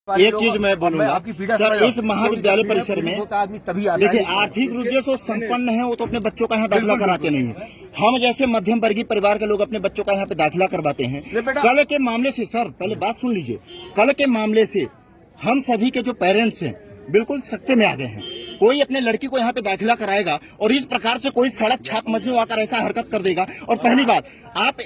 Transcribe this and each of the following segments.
एक चीज मैं बोलूंगा आपकी पीड़ा सर, इस महाविद्यालय परिसर में आदमी तभी आता देखिए है। आर्थिक रूप से संपन्न है, वो तो अपने बच्चों का यहाँ दाखिला कराते नहीं है। हम जैसे मध्यम वर्गीय परिवार के लोग अपने बच्चों का यहाँ पे दाखिला करवाते हैं। कल के मामले से सर, पहले बात सुन लीजिए, कल के मामले से हम सभी के जो पेरेंट्स हैं बिल्कुल सख्ते में आ गए हैं। कोई अपने लड़की को यहाँ पे दाखिला कराएगा और इस प्रकार से कोई सड़क छाप मजनू आकर ऐसा हरकत कर देगा। और पहली बात, आप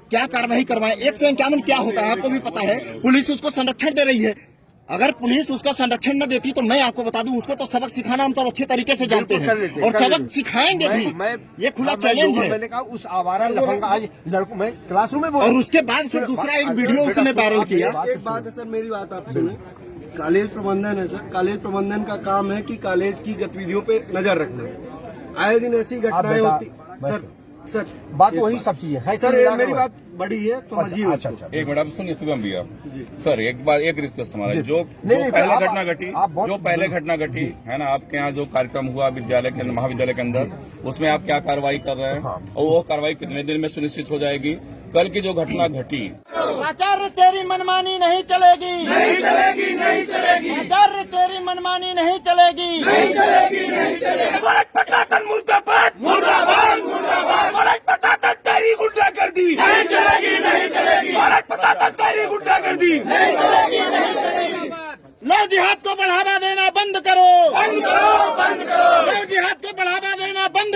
क्या कार्रवाई करवाएं? 151 क्या होता है आपको भी पता है। पुलिस उसको संरक्षण दे रही है। अगर पुलिस उसका संरक्षण न देती तो मैं आपको बता दूं, उसको तो सबक सिखाना हम सब अच्छे तरीके से जानते हैं और सबक सिखाएंगे भी। ये खुला चैलेंज है। मैंने कहा उस आवारा लफंगा आज लड़कों में क्लासरूम में और उसके बाद से दूसरा एक वीडियो उसने वायरल किया। एक बात है सर, मेरी बात आप सुने। कॉलेज प्रबंधन है सर, कॉलेज प्रबंधन का काम है कि कॉलेज की गतिविधियों पे नजर रखना। आए दिन ऐसी घटनाएं होती सर बात वही सब चीजें है सर। मेरी बात बड़ी है, समझिए। अच्छा। एक मिनट आप सुनिए शुभम भैया। सर एक बार एक रिक्वेस्ट हमारा, जो पहले घटना घटी, जो पहले घटना घटी है ना, आपके यहाँ जो कार्यक्रम हुआ विद्यालय के महाविद्यालय के अंदर, उसमें आप क्या कार्रवाई कर रहे हैं और वो कार्रवाई कितने दिन में सुनिश्चित हो जाएगी? कल की जो घटना घटी, आचार्य तेरी मनमानी नहीं चलेगी, नहीं चलेगी, नहीं चलेगी। आचार्य तेरी मनमानी नहीं चलेगी, नहीं चलेगी, नहीं चलेगी। भारत प्रशासन मुर्दाबाद, मुर्दाबाद, मुर्दाबाद। भारत प्रशासन तेरी गुंडागर्दी नहीं चलेगी, नहीं चलेगी। भारत प्रशासन तेरी गुंडागर्दी नहीं चलेगी, नहीं चलेगी। लो जिहाद को बढ़ावा देना बंद करो, बंद करो, बंद करो। लो जिहाद को बढ़ावा देना बंद।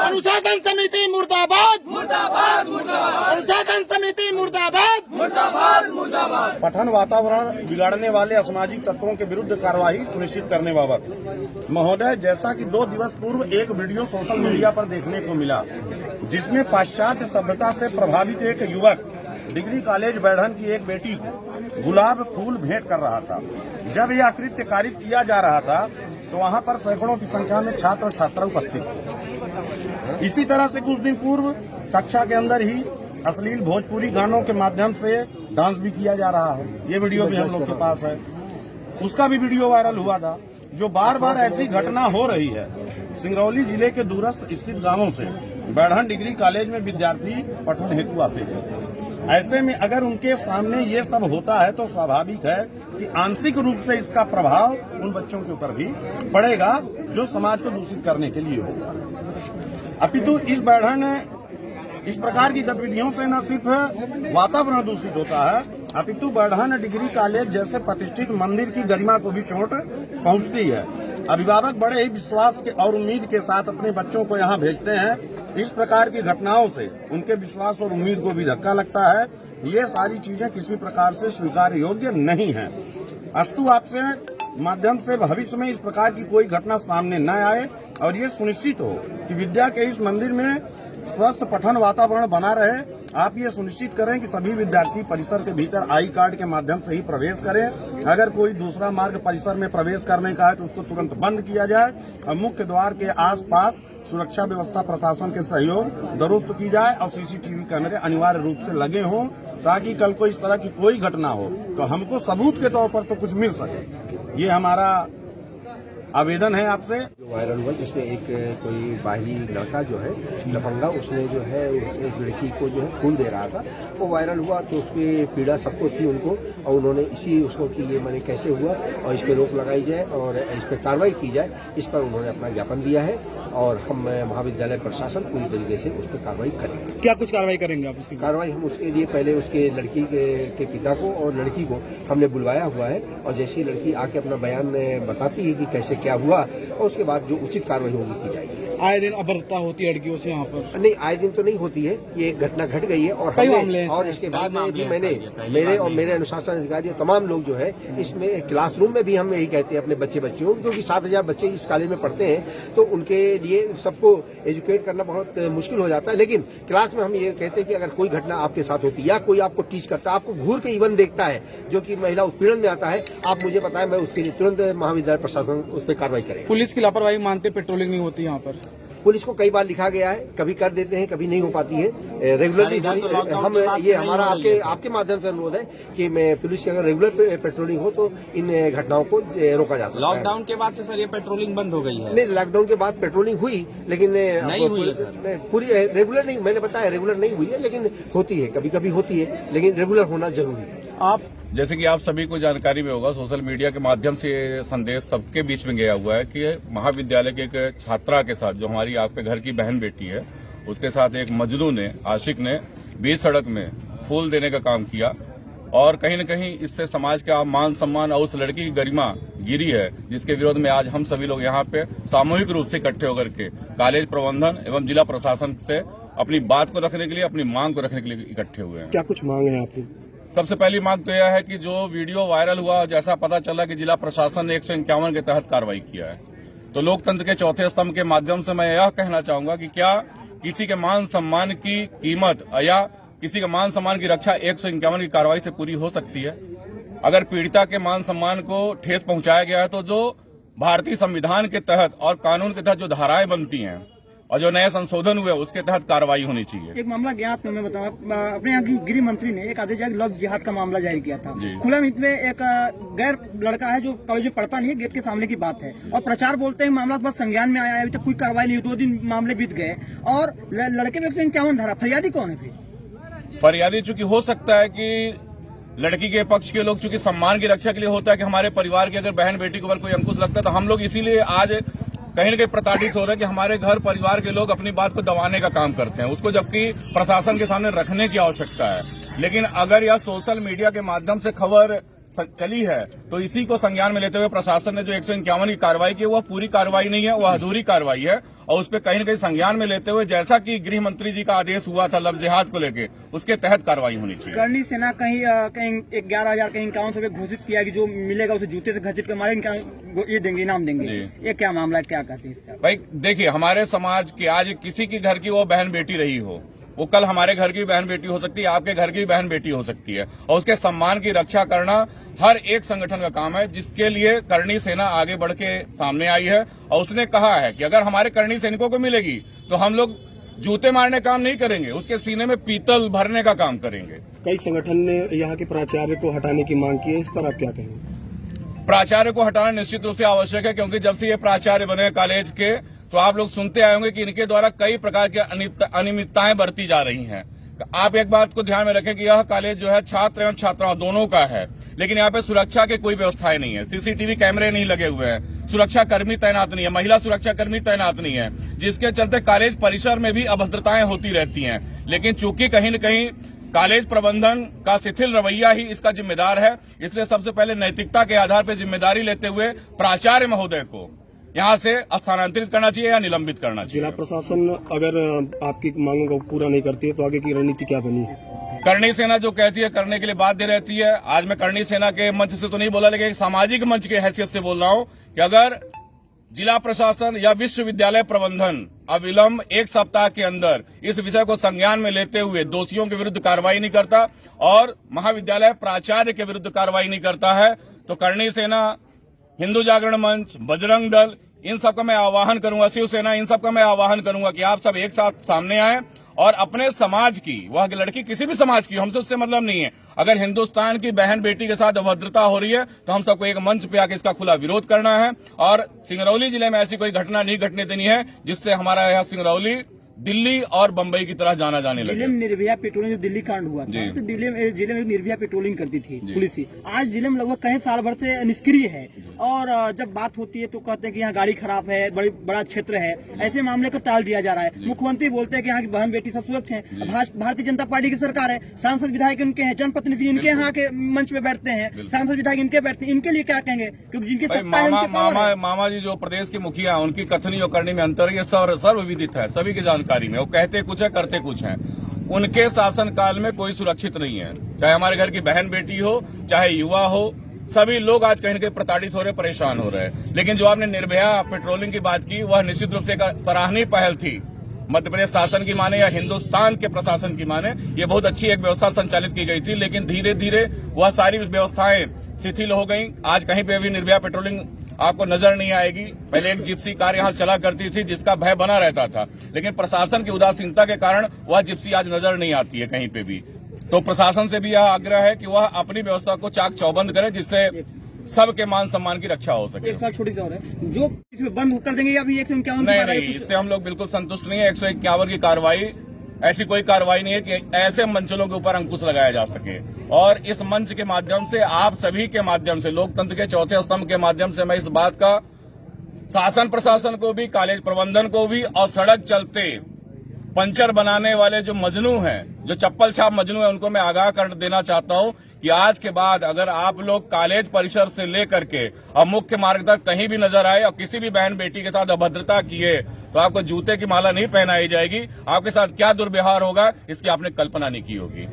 अनुशासन समिति मुर्दाबाद, मुर्दाबाद, मुर्दाबाद। अनुशासन समिति मुर्दाबाद, मुर्दाबाद, मुर्दाबाद। पठन वातावरण बिगाड़ने वाले असामाजिक तत्वों के विरुद्ध कार्रवाई सुनिश्चित करने बाबत महोदय, जैसा कि 2 दिवस पूर्व एक वीडियो सोशल मीडिया पर देखने को मिला, जिसमें पाश्चात्य सभ्यता से प्रभावित एक युवक डिग्री कॉलेज बैढ़न की एक बेटी को गुलाब फूल भेंट कर रहा था। जब यह कृत्य कारित किया जा रहा था तो वहां पर सैकड़ों की संख्या में छात्र और छात्रा उपस्थित थे। इसी तरह से कुछ दिन पूर्व कक्षा के अंदर ही अश्लील भोजपुरी गानों के माध्यम से डांस भी किया जा रहा है। ये वीडियो भी हम लोग के पास है, उसका भी वीडियो वायरल हुआ था। जो बार बार ऐसी घटना हो रही है, सिंगरौली जिले के दूरस्थ स्थित गांवों से बैढ़न डिग्री कॉलेज में विद्यार्थी पठन हेतु आते हैं। ऐसे में अगर उनके सामने ये सब होता है तो स्वाभाविक है कि आंशिक रूप से इसका प्रभाव उन बच्चों के ऊपर भी पड़ेगा जो समाज को दूषित करने के लिए होगा। अपितु इस बैढ़न इस प्रकार की गतिविधियों से न सिर्फ वातावरण दूषित होता है, अपितु बैढ़न डिग्री कॉलेज जैसे प्रतिष्ठित मंदिर की गरिमा को भी चोट पहुंचती है। अभिभावक बड़े ही विश्वास के और उम्मीद के साथ अपने बच्चों को यहाँ भेजते हैं। इस प्रकार की घटनाओं से उनके विश्वास और उम्मीद को भी धक्का लगता है। ये सारी चीजें किसी प्रकार से स्वीकार योग्य नहीं है। अस्तु आपसे माध्यम से भविष्य में इस प्रकार की कोई घटना सामने न आए और ये सुनिश्चित हो कि विद्या के इस मंदिर में स्वस्थ पठन वातावरण बना रहे। आप ये सुनिश्चित करें कि सभी विद्यार्थी परिसर के भीतर आई कार्ड के माध्यम से ही प्रवेश करें। अगर कोई दूसरा मार्ग परिसर में प्रवेश करने का है तो उसको तुरंत बंद किया जाए और मुख्य द्वार के आसपास सुरक्षा व्यवस्था प्रशासन के सहयोग दुरुस्त की जाए और सीसीटीवी कैमरे अनिवार्य रूप से लगे हों, ताकि कल को इस तरह की कोई घटना हो तो हमको सबूत के तौर पर तो कुछ मिल सके। ये हमारा आवेदन है आपसे। जो वायरल हुआ जिसमें एक कोई बाहरी लड़का जो है लफंगा, उसने जो है उस एक लड़की को जो है फूल दे रहा था, वो वायरल हुआ तो उसकी पीड़ा सबको थी उनको, और उन्होंने इसी उसको कि ये मैंने कैसे हुआ और इस पर रोक लगाई जाए और इस पर कार्रवाई की जाए, इस पर उन्होंने अपना ज्ञापन दिया है और हम महाविद्यालय प्रशासन पूरी तरीके से उस पर कार्रवाई करेंगे। क्या कुछ कार्रवाई करेंगे आप? उसकी कार्रवाई हम उसके लिए पहले उसके लड़की के पिता को और लड़की को हमने बुलवाया हुआ है और जैसे ही लड़की आके अपना बयान बताती है कि कैसे क्या हुआ और उसके बाद जो उचित कार्रवाई होगी की जाएगी। आए दिन अभद्रता होती है लड़कियों से यहाँ पर? नहीं, आए दिन तो नहीं होती है, ये घटना घट गई है और हमने और इसके बाद में भी मैंने मेरे और मेरे अनुशासन अधिकारी तमाम लोग जो है इसमें क्लासरूम में भी हम यही कहते हैं अपने बच्चों जो कि 7000 बच्चे इस कॉलेज में पढ़ते हैं तो उनके लिए सबको एजुकेट करना बहुत मुश्किल हो जाता है, लेकिन क्लास में हम ये कहते हैं कि अगर कोई घटना आपके साथ होती है या कोई आपको टीच करता है, आपको घूर के इवन देखता है जो कि महिला उत्पीड़न में आता है, आप मुझे बताएं, मैं उसके लिए तुरंत महाविद्यालय प्रशासन उस पर कार्रवाई करेगा। पुलिस की लापरवाही मानते पेट्रोलिंग नहीं होती यहाँ पर? पुलिस को कई बार लिखा गया है, कभी कर देते हैं, कभी नहीं हो पाती है। रेगुलरली हम ये हमारा आपके माध्यम से अनुरोध है कि मैं पुलिस की अगर रेगुलर पेट्रोलिंग हो तो इन घटनाओं को रोका जा सकता है। लॉकडाउन के बाद से सर ये पेट्रोलिंग बंद हो गई है? नहीं, लॉकडाउन के बाद पेट्रोलिंग हुई लेकिन नहीं हुई है सर। पूरी रेगुलर नहीं, मैंने बताया रेगुलर नहीं हुई है, लेकिन होती है, कभी कभी होती है, लेकिन रेगुलर होना जरूरी है। आप जैसे कि आप सभी को जानकारी में होगा, सोशल मीडिया के माध्यम से ये संदेश सबके बीच में गया हुआ है कि महाविद्यालय के एक छात्रा के साथ, जो हमारी आपके घर की बहन बेटी है, उसके साथ एक मजनू ने, आशिक ने बीच सड़क में फूल देने का काम किया और कहीं न कहीं इससे समाज का मान सम्मान और उस लड़की की गरिमा गिरी है, जिसके विरोध में आज हम सभी लोग यहाँ पे सामूहिक रूप से इकट्ठे होकर के कॉलेज प्रबंधन एवं जिला प्रशासन से अपनी बात को रखने के लिए, अपनी मांग को रखने के लिए इकट्ठे हुए हैं। क्या कुछ मांग है आपकी? सबसे पहली मांग तो यह है कि जो वीडियो वायरल हुआ, जैसा पता चला कि जिला प्रशासन ने 151 के तहत कार्रवाई किया है, तो लोकतंत्र के चौथे स्तंभ के माध्यम से मैं यह कहना चाहूंगा कि क्या किसी के मान सम्मान की कीमत या किसी के मान सम्मान की रक्षा 151 की कार्रवाई से पूरी हो सकती है? अगर पीड़िता के मान सम्मान को ठेस पहुंचाया गया है तो जो भारतीय संविधान के तहत और कानून के तहत जो धाराएं बनती हैं और जो नए संशोधन हुए उसके तहत कार्रवाई होनी चाहिए। एक मामला ज्ञात में मैं बताऊं, अपने यहाँ की गृह मंत्री ने एक आदेश जारी लव जिहाद का मामला जारी किया था। खुला में एक गैर लड़का है जो कॉलेज में पढ़ता नहीं है, गेट के सामने की बात है, और प्रचार बोलते हैं मामला बस संज्ञान में आया है, अभी तक कोई कार्रवाई नहीं हुई, 2 दिन मामले बीत गए और लड़के में 151 धारा। फरियादी कौन है फिर? फरियादी चूंकि हो सकता है कि लड़की के पक्ष के लोग, चूंकि सम्मान की रक्षा के लिए होता है कि हमारे परिवार की अगर बहन बेटी के ऊपर कोई अंकुश लगता है तो हम लोग इसीलिए आज कहीं न कहीं प्रताड़ित हो रहे हैं कि हमारे घर परिवार के लोग अपनी बात को दबाने का काम करते हैं, उसको जबकि प्रशासन के सामने रखने की आवश्यकता है। लेकिन अगर यह सोशल मीडिया के माध्यम से खबर चली है तो इसी को संज्ञान में लेते हुए प्रशासन ने जो 151 की कार्रवाई की वह पूरी कार्रवाई नहीं है, वह अधूरी कार्रवाई है, और उस पर कहीं न कहीं संज्ञान में लेते हुए जैसा कि गृह मंत्री जी का आदेश हुआ था लव जिहाद को लेकर, उसके तहत कार्रवाई होनी चाहिए। करनी सेना कहीं 11,000 कहीं 51 रुपए घोषित किया कि जो मिलेगा उसे जूते से घसीट कर मारेंगे, ये देंगे, इनाम देंगे। ये क्या मामला है, क्या कहते हैं इसका? भाई देखिए, हमारे समाज के आज किसी की घर की वो बहन बेटी रही हो, वो कल हमारे घर की बहन बेटी हो सकती है, आपके घर की बहन बेटी हो सकती है, और उसके सम्मान की रक्षा करना हर एक संगठन का काम है, जिसके लिए करनी सेना आगे बढ़ के सामने आई है। और उसने कहा है कि अगर हमारे करनी सैनिकों को मिलेगी तो हम लोग जूते मारने काम नहीं करेंगे, उसके सीने में पीतल भरने का काम करेंगे। कई संगठन ने यहाँ के प्राचार्य को हटाने की मांग की है, इस पर आप क्या कहेंगे? प्राचार्य को हटाना निश्चित रूप से आवश्यक है, क्योंकि जब से ये प्राचार्य बने कॉलेज के तो आप लोग सुनते आए होंगे कि इनके द्वारा कई प्रकार की अनियमितताएं बरती जा रही हैं। आप एक बात को ध्यान में रखें कि यह कॉलेज जो है छात्र एवं छात्राओं दोनों का है, लेकिन यहाँ पे सुरक्षा के कोई व्यवस्थाएं नहीं है, सीसीटीवी कैमरे नहीं लगे हुए हैं, सुरक्षा कर्मी तैनात नहीं है, महिला सुरक्षा कर्मी तैनात नहीं है, जिसके चलते कॉलेज परिसर में भी अभद्रताएं होती रहती हैं। लेकिन चूंकि कहीं न कहीं कॉलेज प्रबंधन का शिथिल रवैया ही इसका जिम्मेदार है, इसलिए सबसे पहले नैतिकता के आधार पर जिम्मेदारी लेते हुए प्राचार्य महोदय को यहाँ से स्थानांतरित करना चाहिए या निलंबित करना चाहिए। जिला प्रशासन अगर आपकी मांगों को पूरा नहीं करती है तो आगे की रणनीति क्या बनी है? करनी सेना जो कहती है करने के लिए बाध्य रहती है। आज मैं करनी सेना के मंच से तो नहीं बोला, लेकिन एक सामाजिक मंच की हैसियत से बोल रहा हूं कि अगर जिला प्रशासन या विश्वविद्यालय प्रबंधन अविलंब 1 सप्ताह के अंदर इस विषय को संज्ञान में लेते हुए दोषियों के विरुद्ध कार्रवाई नहीं करता और महाविद्यालय प्राचार्य के विरुद्ध कार्रवाई नहीं करता है, तो करनी सेना, हिंदू जागरण मंच, बजरंग दल, इन सबका मैं आह्वान करूंगा, शिवसेना, इन सबका मैं आह्वान करूंगा कि आप सब एक साथ सामने आए और अपने समाज की, वह लड़की किसी भी समाज की, हमसे उससे मतलब नहीं है, अगर हिंदुस्तान की बहन बेटी के साथ अभद्रता हो रही है तो हम सबको एक मंच पे आके इसका खुला विरोध करना है। और सिंगरौली जिले में ऐसी कोई घटना नहीं घटने देनी है जिससे हमारा यह सिंगरौली दिल्ली और बंबई की तरह जाना जाने लगे। जिले में निर्भया पेट्रोलिंग, जो दिल्ली कांड हुआ था तो जिले में निर्भया पेट्रोलिंग करती थी पुलिस ही, आज जिले में लगभग कई साल भर से निष्क्रिय है, और जब बात होती है तो कहते हैं कि यहाँ गाड़ी खराब है, बड़ा क्षेत्र है, ऐसे मामले को टाल दिया जा रहा है। मुख्यमंत्री बोलते हैं कि यहाँ की बहन बेटी सब सुरक्षित है, भारतीय जनता पार्टी की सरकार है, सांसद विधायक इनके हैं, जनप्रतिनिधि इनके यहाँ के मंच पे बैठते हैं, सांसद विधायक इनके बैठते हैं, इनके लिए क्या कहेंगे? क्योंकि जिनकी मामा जी जो प्रदेश की मुखिया, उनकी कथनी और करनी में अंतर ये सर्वविदित है, सभी की जानकारी में। वो कहते कुछ है, करते कुछ है। उनके शासनकाल में कोई सुरक्षित नहीं है, चाहे हमारे घर की बहन बेटी हो, चाहे युवा हो, सभी लोग आज कहीं न कहीं प्रताड़ित हो रहे, परेशान हो रहे हैं। लेकिन जो आपने निर्भया पेट्रोलिंग की बात की, वह निश्चित रूप से एक सराहनीय पहल थी। मध्य प्रदेश शासन की माने या हिंदुस्तान के प्रशासन की माने, ये बहुत अच्छी एक व्यवस्था संचालित की गई थी, लेकिन धीरे धीरे वह सारी व्यवस्थाएं शिथिल हो गई। आज कहीं पे भी निर्भया पेट्रोलिंग आपको नजर नहीं आएगी। पहले एक जिप्सी कार यहाँ चला करती थी जिसका भय बना रहता था, लेकिन प्रशासन की उदासीनता के कारण वह जिप्सी आज नजर नहीं आती है कहीं पे भी। तो प्रशासन से भी यह आग्रह है कि वह अपनी व्यवस्था को चाक चौबंद करे, जिससे सबके मान सम्मान की रक्षा हो सके। एक साल छोटी सी और है, जो इसमें बंद कर देंगे या फिर 151 नहीं, इससे हम लोग बिल्कुल संतुष्ट नहीं है। 151 की कार्रवाई ऐसी कोई कार्रवाई नहीं है कि ऐसे मंचलों के ऊपर अंकुश लगाया जा सके। और इस मंच के माध्यम से, आप सभी के माध्यम से, लोकतंत्र के चौथे स्तंभ के माध्यम से मैं इस बात का शासन प्रशासन को भी, कॉलेज प्रबंधन को भी और सड़क चलते पंचर बनाने वाले जो मजनू हैं, जो चप्पल छाप मजनू हैं, उनको मैं आगाह कर देना चाहता हूं कि आज के बाद अगर आप लोग कॉलेज परिसर से लेकर के अब मुख्य मार्ग तक कहीं भी नजर आए और किसी भी बहन बेटी के साथ अभद्रता किए तो आपको जूते की माला नहीं पहनाई जाएगी। आपके साथ क्या दुर्व्यवहार होगा इसकी आपने कल्पना नहीं की होगी।